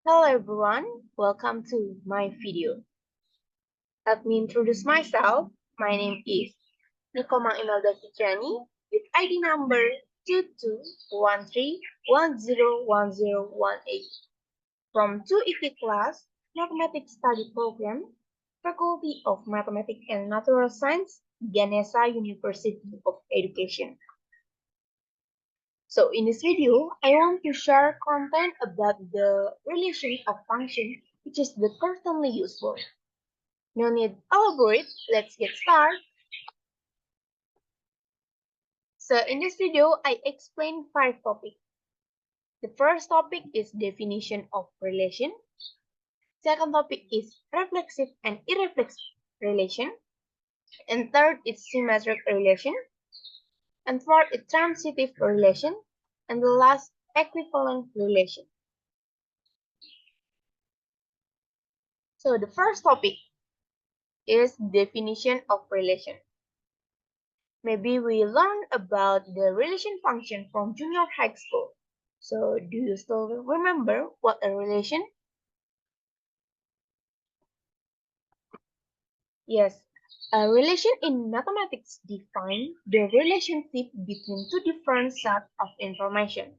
Hello everyone, welcome to my video. Let me introduce myself. My name is Komang Imelda Fitriyani with ID number 2213101018 from 2 IKI Class Mathematics Study Program, Faculty of Mathematics and Natural Science, Ganesha University of Education. So in this video, I want to share content about the relation of function, which is the constantly useful. No need to elaborate, let's get started. So in this video, I explain 5 topics. The first topic is definition of relation. Second topic is reflexive and irreflexive relation. And third is symmetric relation. And fourth is transitive relation. And the last, equivalent relation. So the first topic is definition of relation. Maybe we learned about the relation function from junior high school. So do you still remember what a relation? Yes, a relation in mathematics defines the relationship between two different sets of information.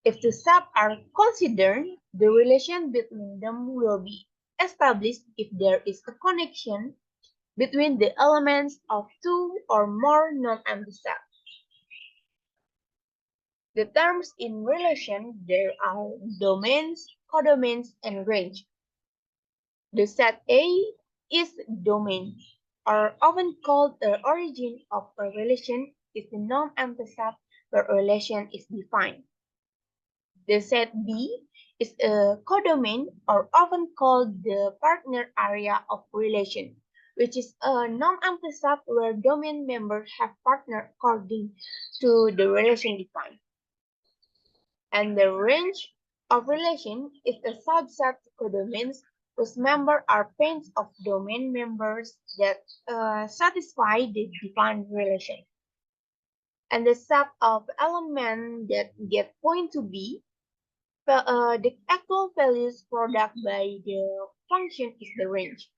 If two sets are considered, the relation between them will be established if there is a connection between the elements of two or more non-empty sets. The terms in relation there are domains, codomains, and range. The set A is domain, or often called the origin of a relation, is the non-empty set where a relation is defined. The set B is a codomain, or often called the partner area of relation, which is a non-empty set where domain members have partner according to the relation defined. And the range of relation is a subset of codomains whose members are pains of domain members that satisfy the defined relation. And the set of elements that get point to B, the actual values product by the function is the range.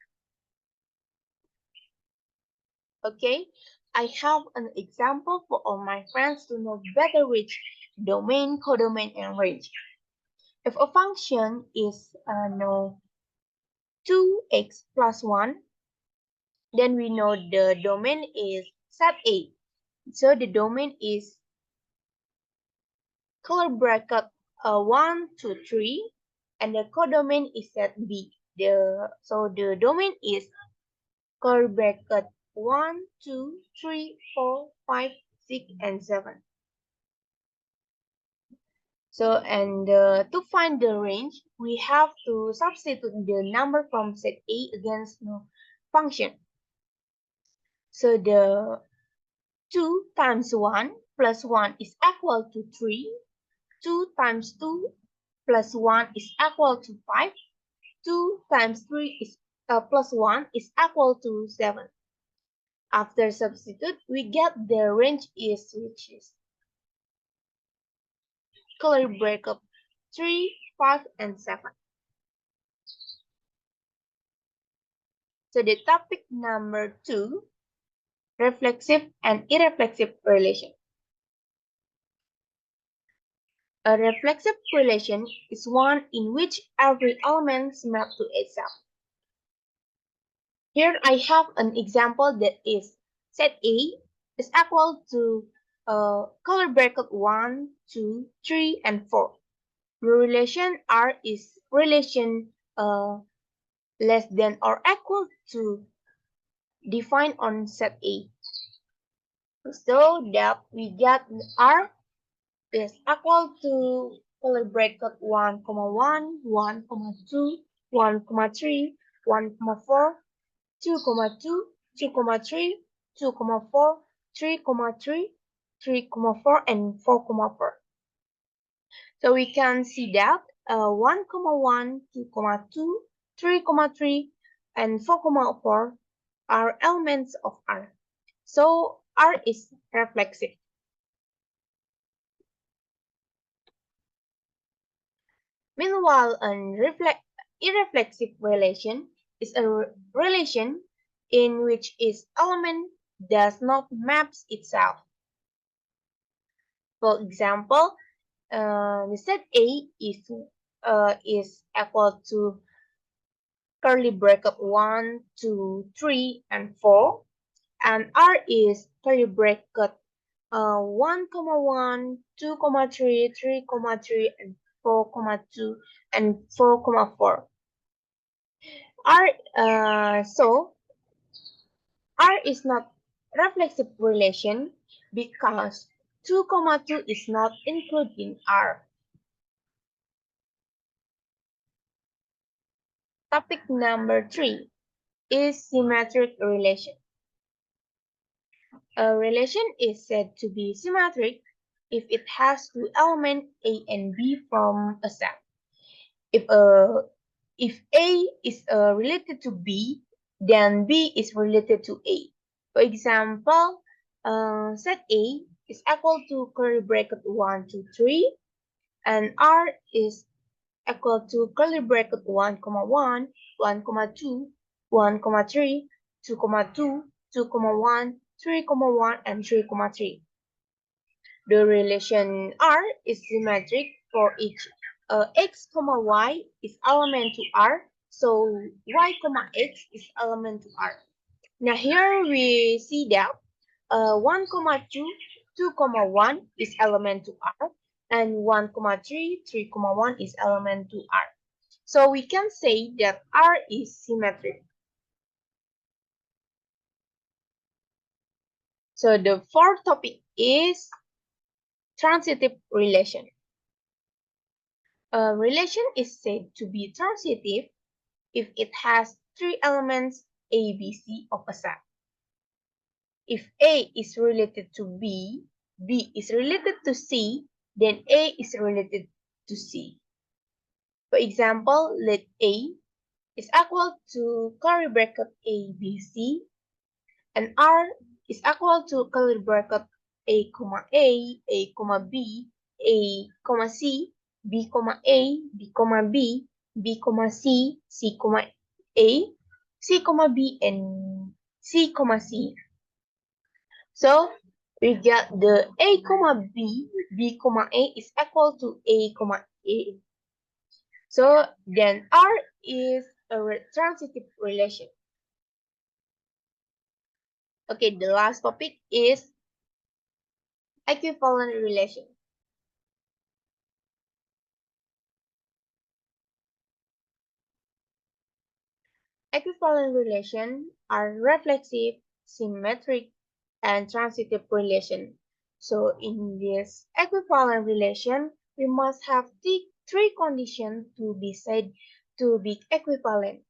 Okay, I have an example for all my friends to know better which domain, codomain, and range. If a function is 2x plus 1, then we know the domain is set A. So the domain is color bracket 1, 2, 3, and the codomain is set B. So the domain is color bracket 1, 2, 3, 4, 5, 6, and 7. So, to find the range, we have to substitute the number from set A against the function. So the 2 times 1 plus 1 is equal to 3. 2 times 2 plus 1 is equal to 5. 2 times 3 is plus 1 is equal to 7. After substitute, we get the range is which is color breakup 3, 5, and 7. So the topic number 2, reflexive and irreflexive relation. A reflexive relation is one in which every element is mapped to itself. Here I have an example that is set A is equal to color bracket 1, 2, 3, and 4. The relation R is relation less than or equal to defined on set A. So that we get R is equal to color bracket 1, 1, 1, 2, 1, 3, 1, 4, 2, 2, 2, 3, 2, 4, 3, 3, 3, 4, and 4, 4. So we can see that 1, 1, 2, 2, 3, 3, and 4, 4 are elements of R. So R is reflexive. Meanwhile, an irreflexive relation is a relation in which its element does not map itself. For example, the set A is equal to curly bracket 1, 2, 3, and 4, and R is curly bracket 1, comma 1, 2, comma 3, 3, comma 3, and 4, comma 2, and 4, comma 4. So R is not reflexive relation because 2, comma 2 is not included in R. Topic number 3 is symmetric relation. A relation is said to be symmetric if it has two elements A and B from a set. If A is related to B, then B is related to A. For example, set A is equal to curly bracket 1, 2, 3, and R is equal to curly bracket 1, comma 1, 1, comma 2, 1, comma 3, 2, comma 2, 2, comma 1, 3, comma 1, and 3, comma 3. The relation R is symmetric for each x, comma y is element to R, so y, comma x is element to R. Now here we see that 1, comma 2, 2, comma 1 is element to R, and 1, comma 3, 3, comma 1 is element to R. So we can say that R is symmetric. So the fourth topic is transitive relation. A relation is said to be transitive if it has three elements A, B, C of a set. If A is related to B, B is related to C, then A is related to C. For example, let A is equal to curly bracket A, B, C, and R is equal to curly bracket A, comma B, A, comma C, B, comma A, B, comma B, B, comma C, C, comma A, C, comma B, and C, comma C. So we get the A, comma B, B, comma A is equal to A, comma A. So then R is a transitive relation. Okay, the last topic is equivalent relation. Equivalent relations are reflexive, symmetric, and transitive relation. So in this equivalent relation, we must have three conditions to be said to be equivalent.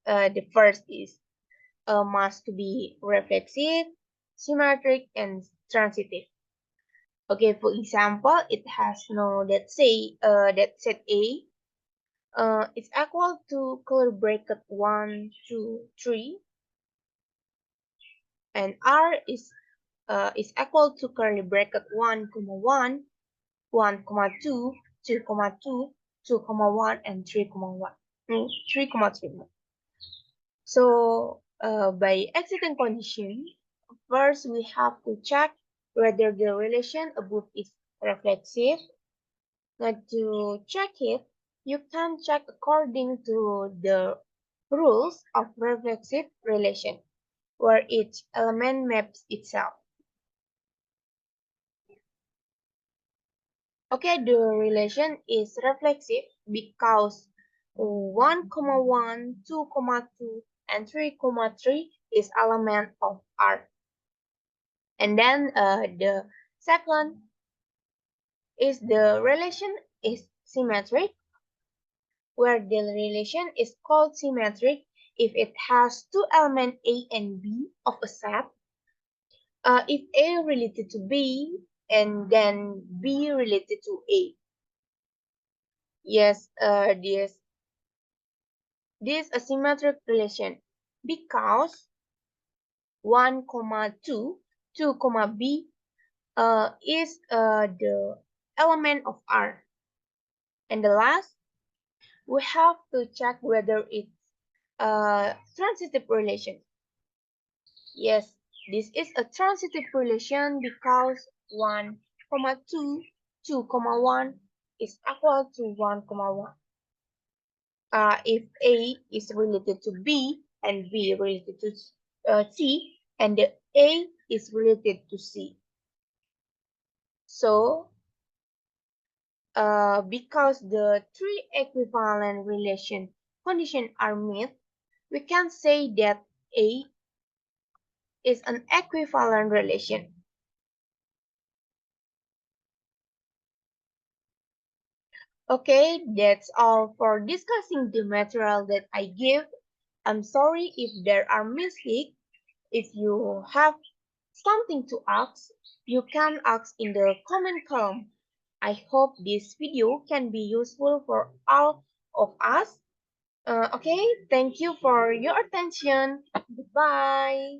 The first is must be reflexive, symmetric, and transitive. Okay, for example, it has no, let's say, that set A it's equal to curly bracket 1, 2, 3, and R is equal to curly bracket 1, comma 1, 1, comma 2, 2, comma 2, 2, comma 1, and 3, comma 1, 3, comma 3. So by exiting condition, first we have to check whether the relation above is reflexive. Now to check it, you can check according to the rules of reflexive relation, where each element maps itself. Okay, the relation is reflexive because 1, 1, 2, 2, and 3, 3 is element of R. And then the second is the relation is symmetric, where the relation is called symmetric if it has two elements A and B of a set. If A related to B and then B related to A. Yes, this asymmetric relation because 1, 2, 2, B is the element of R. And the last, we have to check whether it's a transitive relation. Yes, this is a transitive relation because 1, comma 2, 2, comma 1 is equal to 1, comma 1. If A is related to B and B related to C, and the A is related to C. So, because the three equivalent relation conditions are met, we can say that A is an equivalent relation. Okay, that's all for discussing the material that I give. I'm sorry if there are mistakes. If you have something to ask, you can ask in the comment column. I hope this video can be useful for all of us. Okay, thank you for your attention. Goodbye.